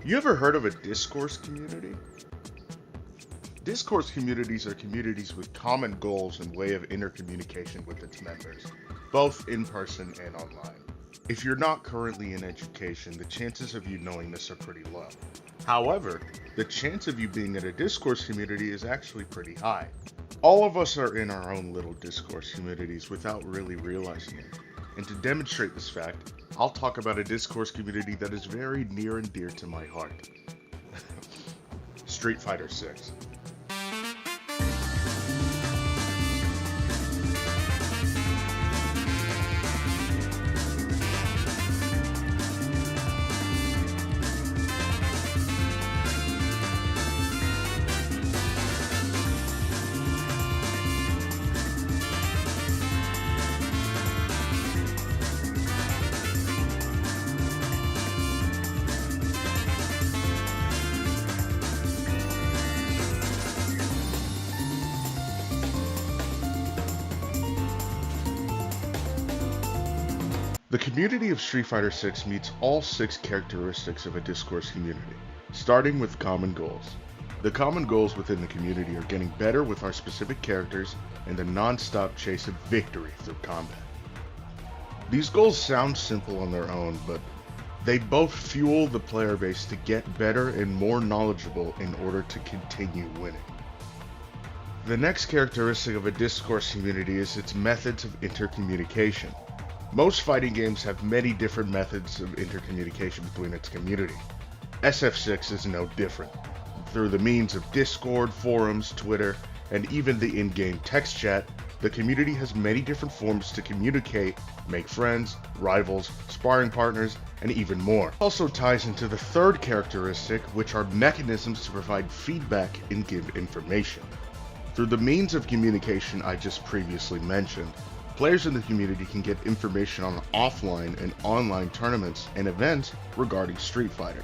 You ever heard of a discourse community? Discourse communities are communities with common goals and way of intercommunication with its members, both in person and online. If you're not currently in education, the chances of you knowing this are pretty low. However, the chance of you being in a discourse community is actually pretty high. All of us are in our own little discourse communities without really realizing it. And to demonstrate this fact, I'll talk about a discourse community that is very near and dear to my heart. Street Fighter 6. The community of Street Fighter 6 meets all 6 characteristics of a discourse community, starting with common goals. The common goals within the community are getting better with our specific characters and the non-stop chase of victory through combat. These goals sound simple on their own, but they both fuel the player base to get better and more knowledgeable in order to continue winning. The next characteristic of a discourse community is its methods of intercommunication. Most fighting games have many different methods of intercommunication between its community. SF6 is no different. Through the means of Discord, forums, Twitter, and even the in-game text chat, the community has many different forms to communicate, make friends, rivals, sparring partners, and even more. It also ties into the third characteristic, which are mechanisms to provide feedback and give information. Through the means of communication I just previously mentioned, players in the community can get information on offline and online tournaments and events regarding Street Fighter.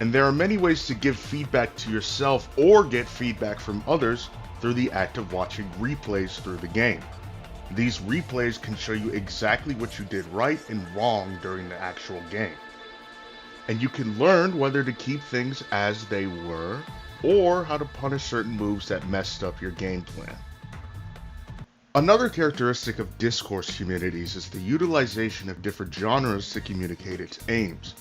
And there are many ways to give feedback to yourself or get feedback from others through the act of watching replays through the game. These replays can show you exactly what you did right and wrong during the actual game. And you can learn whether to keep things as they were or how to punish certain moves that messed up your game plan. Another characteristic of discourse communities is the utilization of different genres to communicate its aims.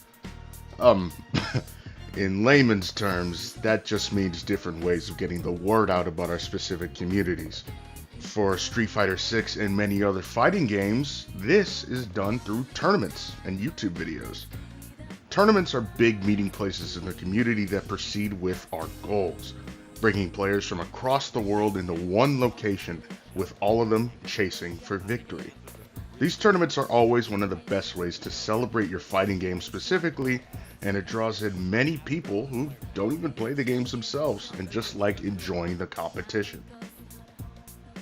In layman's terms, that just means different ways of getting the word out about our specific communities. For Street Fighter 6 and many other fighting games, this is done through tournaments and YouTube videos. Tournaments are big meeting places in the community that proceed with our goals, bringing players from across the world into one location with all of them chasing for victory. These tournaments are always one of the best ways to celebrate your fighting game specifically, and it draws in many people who don't even play the games themselves and just like enjoying the competition.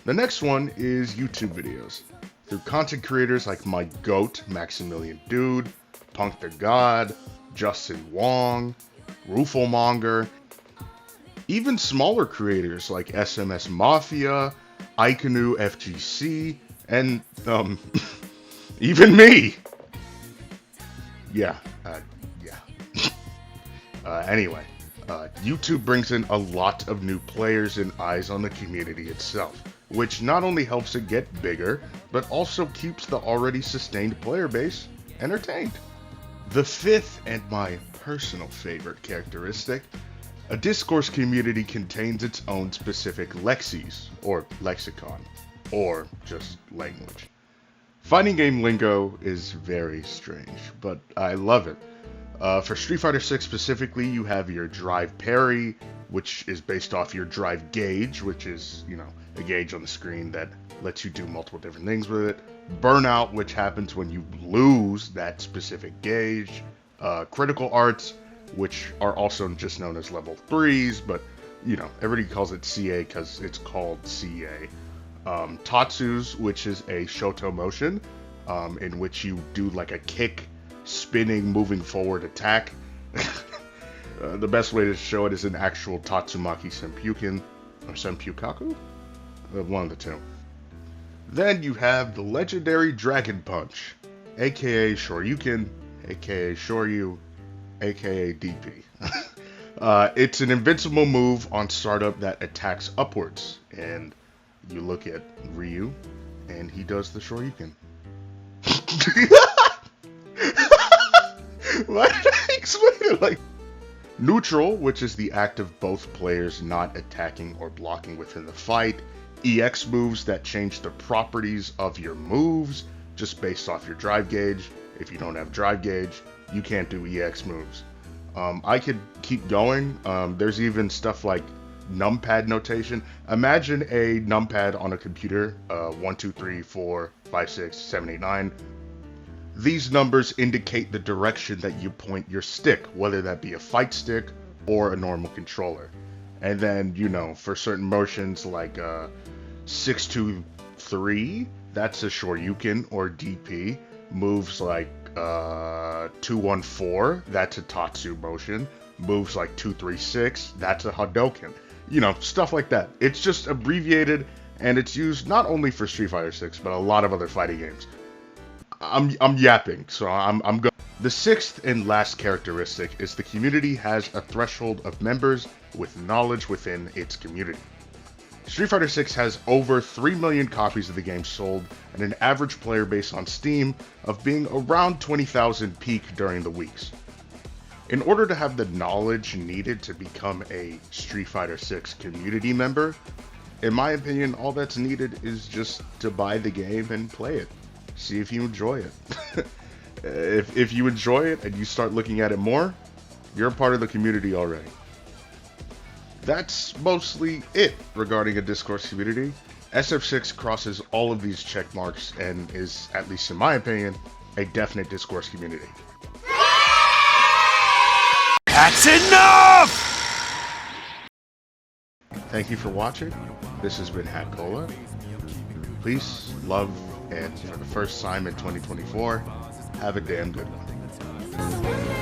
The next one is YouTube videos. Through content creators like my GOAT, Maximilian Dude, Punk the God, Justin Wong, Rufelmonger, even smaller creators like SMS Mafia, Aikanu FGC, and, even me! Yeah. Anyway, YouTube brings in a lot of new players and eyes on the community itself, which not only helps it get bigger, but also keeps the already sustained player base entertained. The fifth and my personal favorite characteristic, a discourse community contains its own specific lexis, or lexicon, or just language. Fighting game lingo is very strange, but I love it. For Street Fighter 6 specifically, you have your drive parry, which is based off your drive gauge, which is, a gauge on the screen that lets you do multiple different things with it. Burnout, which happens when you lose that specific gauge. Critical arts, which are also just known as level 3s, but, everybody calls it CA because it's called CA. Tatsus, which is a Shoto motion, in which you do like a kick, spinning, moving forward attack. The best way to show it is an actual Tatsumaki Senpuken, or Senpukaku? One of the two. Then you have the legendary Dragon Punch, aka Shoryuken, aka Shoryu, aka DP. It's an invincible move on startup that attacks upwards, and you look at Ryu, and he does the Shoryuken. Why did I explain it like neutral, which is the act of both players not attacking or blocking within the fight. EX moves that change the properties of your moves just based off your drive gauge. If you don't have drive gauge, you can't do EX moves. I could keep going. There's even stuff like numpad notation. Imagine a numpad on a computer, 1, 2, 3, 4, 5, 6, 7, 8, 9. These numbers indicate the direction that you point your stick, whether that be a fight stick or a normal controller. And then, you know, for certain motions like 6, 2, 3, that's a Shoryuken or DP. Moves like 2, 1, 4, that's a Tatsu motion. Moves like 2, 3, 6, that's a Hadoken. You know, stuff like that. It's just abbreviated, and it's used not only for Street Fighter 6, but a lot of other fighting games. I'm yapping, so I'm going. The sixth and last characteristic is the community has a threshold of members with knowledge within its community. Street Fighter 6 has over 3 million copies of the game sold and an average player base on Steam of being around 20,000 peak during the weeks. In order to have the knowledge needed to become a Street Fighter 6 community member, in my opinion, all that's needed is just to buy the game and play it. See if you enjoy it. If you enjoy it and you start looking at it more, you're a part of the community already. That's mostly it regarding a Discourse community. SF6 crosses all of these check marks and is, at least in my opinion, a definite Discourse community. That's enough! Thank you for watching. This has been Hat Cola. Peace, love, and for the first time in 2024, have a damn good one.